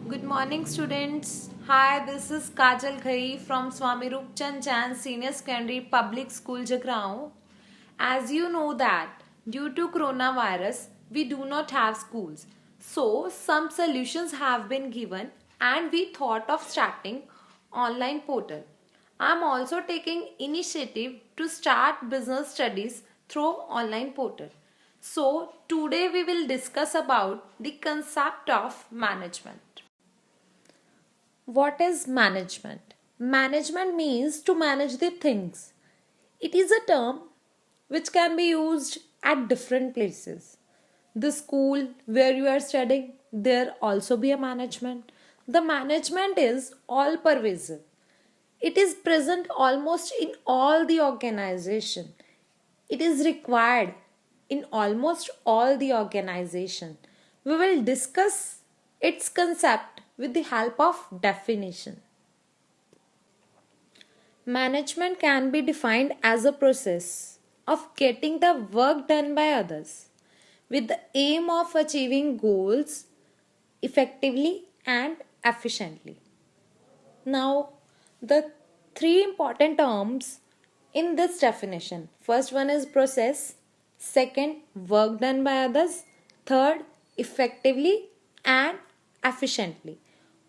Good morning, students. Hi, this is Kajal Ghai from Swami Rupchand Chan Senior Secondary Public School, Jagrao. As you know that due to coronavirus, we do not have schools. So, some solutions have been given and we thought of starting online portal. I'm also taking initiative to start business studies through online portal. So, today we will discuss about the concept of management. What is management? Management means to manage the things. It is a term which can be used at different places. The school where you are studying, there also be a management. The management is all pervasive. It is present almost in all the organization. It is required in almost all the organization. We will discuss its concept with the help of definition. Management can be defined as a process of getting the work done by others with the aim of achieving goals effectively and efficiently. Now, the three important terms in this definition. First one is process, second, work done by others, third, effectively and efficiently.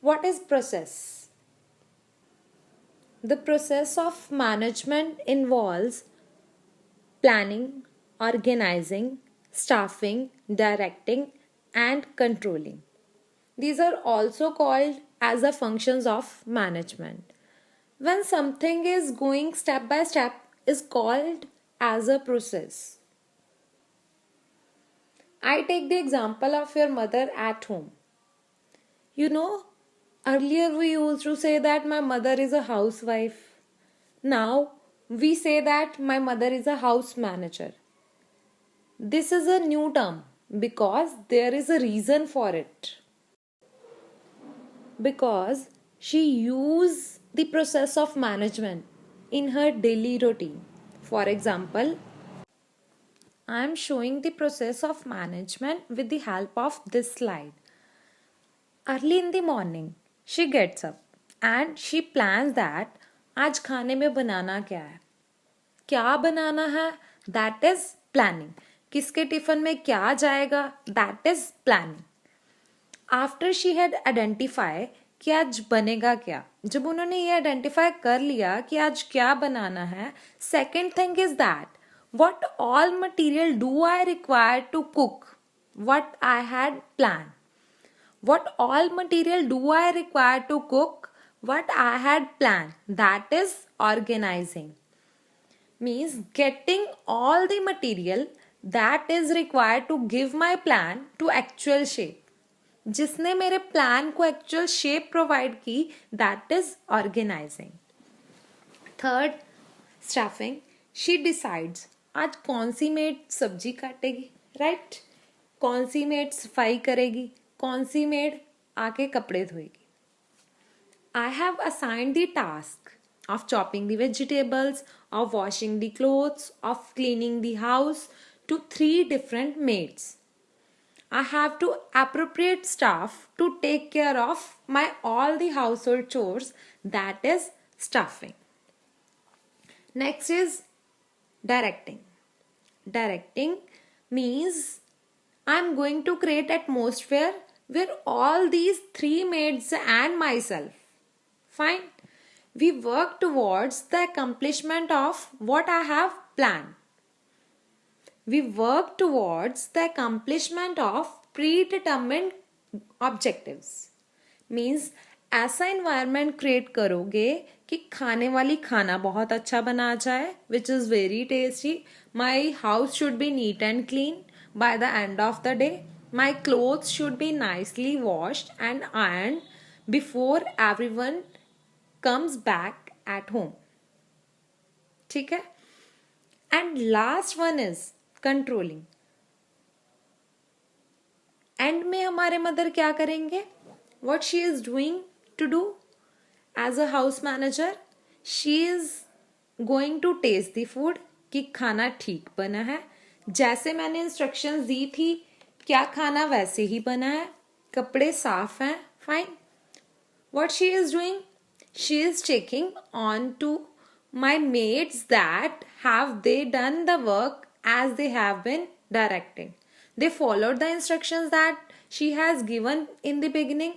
What is process? The process of management involves planning, organizing, staffing, directing, and controlling. These are also called as the functions of management. When something is going step by step is called as a process. I take the example of your mother at home. You know, earlier we used to say that my mother is a housewife. Now we say that my mother is a house manager. This is a new term because there is a reason for it. Because she uses the process of management in her daily routine. For example, I am showing the process of management with the help of this slide. Early in the morning, she gets up and she plans that आज खाने में बनाना क्या बनाना है, that is planning. किसके tiffin में क्या जाएगा, that is planning. After she had identify कि आज बनेगा क्या, जब उन्होंने ये आइडेंटिफाई कर लिया कि आज क्या बनाना है, second thing is that what all material do I require to cook what I had planned. What all material do I require to cook what I had planned? That is organizing. Means getting all the material that is required to give my plan to actual shape. जिसने मेरे plan को actual shape provide की, that is organizing. Third, staffing. She decides आज कौन सी made सब्जी काटेगी, right, कौन सी made सफाई करेगी, कौन सी मेड आके कपड़े धोएगी. I have assigned the task of chopping the vegetables, of washing the clothes, of cleaning the house to 3 different maids. I have to appropriate staff to take care of my all the household chores, that is staffing. Next is directing. Directing means I'm going to create atmosphere where all these 3 maids and myself, fine, we work towards the accomplishment of what I have planned. We work towards the accomplishment of predetermined objectives. Means ऐसा environment create करोगे कि खाने वाली खाना बहुत अच्छा बना जाए, which is very tasty. My house should be neat and clean by the end of the day. My clothes should be nicely washed and ironed before everyone comes back at home. ठीक है. And last one is controlling. End में हमारे mother क्या करेंगे, what she is doing to do as a house manager, she is going to taste the food कि खाना ठीक बना है, जैसे मैंने इंस्ट्रक्शंस दी थी क्या खाना वैसे ही बना है, कपड़े साफ हैं, fine, what she is doing? She is checking on to my mates that have they done the work as they have been directed. They followed the instructions that she has given in the beginning.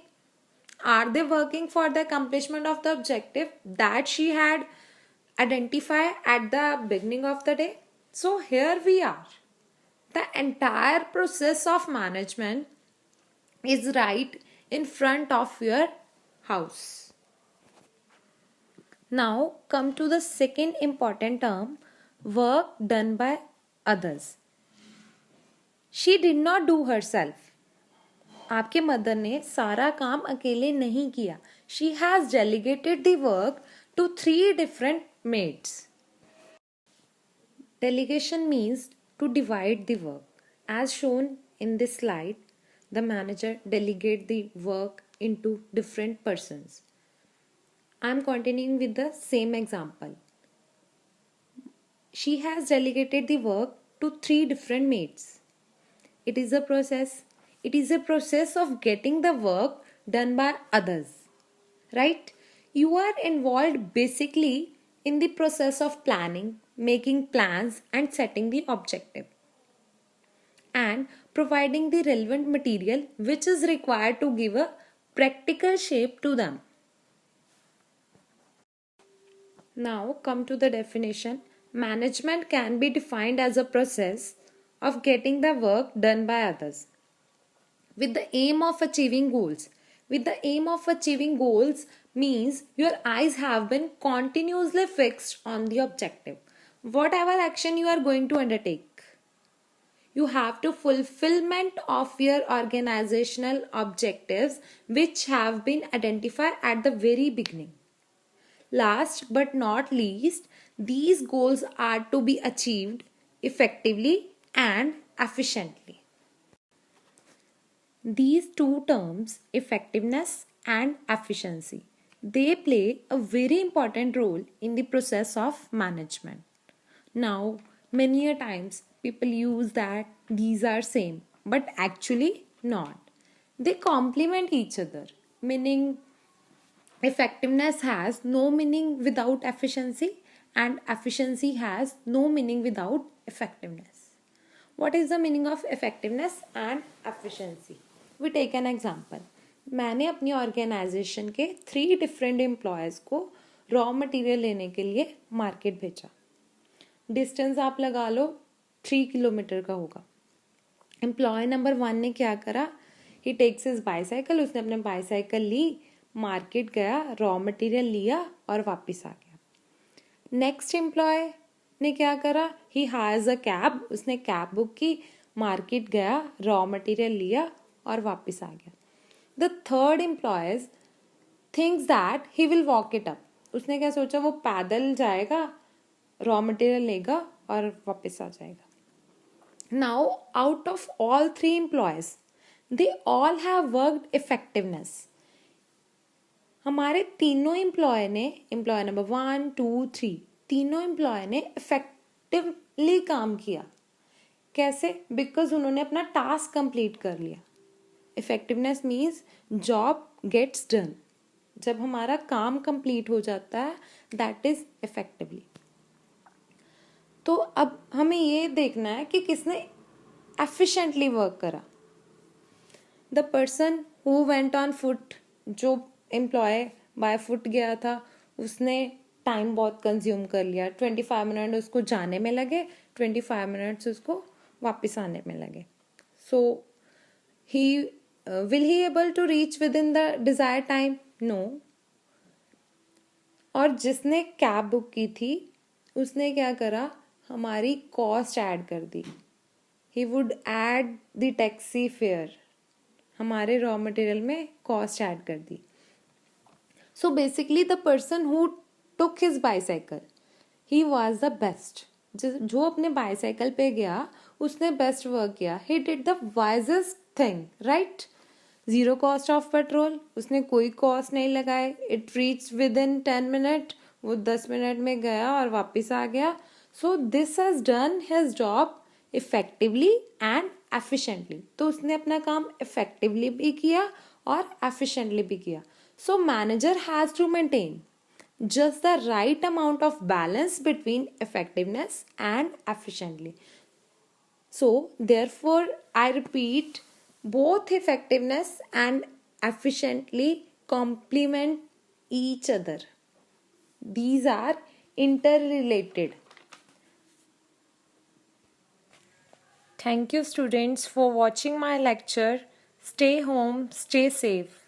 Are they working for the accomplishment of the objective that she had identified at the beginning of the day? So here we are. The entire process of management is right in front of your house. Now come to the second important term, work done by others. She did not do herself. आपके mother ने सारा काम अकेले नहीं किया. She has delegated the work to 3 different mates. Delegation means to divide the work. As shown in this slide, the manager delegates the work into different persons. I am continuing with the same example. She has delegated the work to 3 different mates. It is a process. It is a process of getting the work done by others. Right? You are involved basically in the process of planning, making plans, and setting the objective, and providing the relevant material which is required to give a practical shape to them. Now come to the definition. Management can be defined as a process of getting the work done by others with the aim of achieving goals. With the aim of achieving goals means your eyes have been continuously fixed on the objective. Whatever action you are going to undertake, you have to fulfillment of your organizational objectives which have been identified at the very beginning. Last but not least, these goals are to be achieved effectively and efficiently. These two terms, effectiveness and efficiency, they play a very important role in the process of management. Now, many a times people use that these are same, but actually not. They complement each other, meaning effectiveness has no meaning without efficiency, and efficiency has no meaning without effectiveness. What is the meaning of effectiveness and efficiency? We take an example. मैंने अपनी organisation के 3 different employees को raw material लेने के लिए market भेजा. Distance आप लगा लो 3 किलोमीटर का होगा. एम्प्लॉय नंबर 1 ने क्या करा? ही टेक्स हिज बाईसाइकिल. उसने अपने बाईसाइकिल ली, मार्केट गया, रॉ मटेरियल लिया और वापस आ गया. नेक्स्ट एम्प्लॉय ने क्या करा? He hires a cab. उसने कैब बुक की, मार्केट गया, रॉ मटेरियल लिया और वापस आ गया. The third employee thinks that he will walk it up. उसने क्या सोचा? वो पैदल जाएगा, रॉ मटेरियल लेगा और वापस आ जाएगा. Now out of all 3 employees, they all have worked effectiveness. हमारे तीनों एम्प्लॉय ने, एम्प्लॉय नंबर 1, 2, 3, तीनों एम्प्लॉय ने इफेक्टिवली काम किया. कैसे? बिकॉज उन्होंने अपना टास्क कंप्लीट कर लिया. Effectiveness means job gets done. जब हमारा काम कंप्लीट हो जाता है, दैट इज इफेक्टिवली. तो अब हमें ये देखना है कि किसने एफिशिएंटली वर्क करा. The person who went on foot, जो एम्प्लॉय बाय फुट गया था, उसने टाइम बहुत कंज्यूम कर लिया. 25 मिनट उसको जाने में लगे, 25 मिनट्स उसको वापस आने में लगे. So he will he able to reach within the desire time? No. और जिसने कैब बुक की थी, उसने क्या करा? हमारी कॉस्ट ऐड कर दी. He would add the taxi fare. हमारे रॉ मटेरियल में कॉस्ट ऐड कर दी. So basically the person who took his bicycle, he was the best. जो अपने बाईसाइकिल पे गया, उसने बेस्ट वर्क किया. He did the wisest thing, right? 0 cost of petrol. उसने कोई कॉस्ट नहीं लगाए. It reach within 10 minute. वो 10 मिनट में गया और वापस आ गया. So this has done his job effectively and efficiently. तो उसने अपना काम इफेक्टिवली भी किया और एफिशिएंटली भी किया. So manager has to maintain just the right amount of balance between effectiveness and efficiently. So therefore I repeat, both effectiveness and efficiently complement each other. These are interrelated. Thank you, students, for watching my lecture. Stay home, stay safe.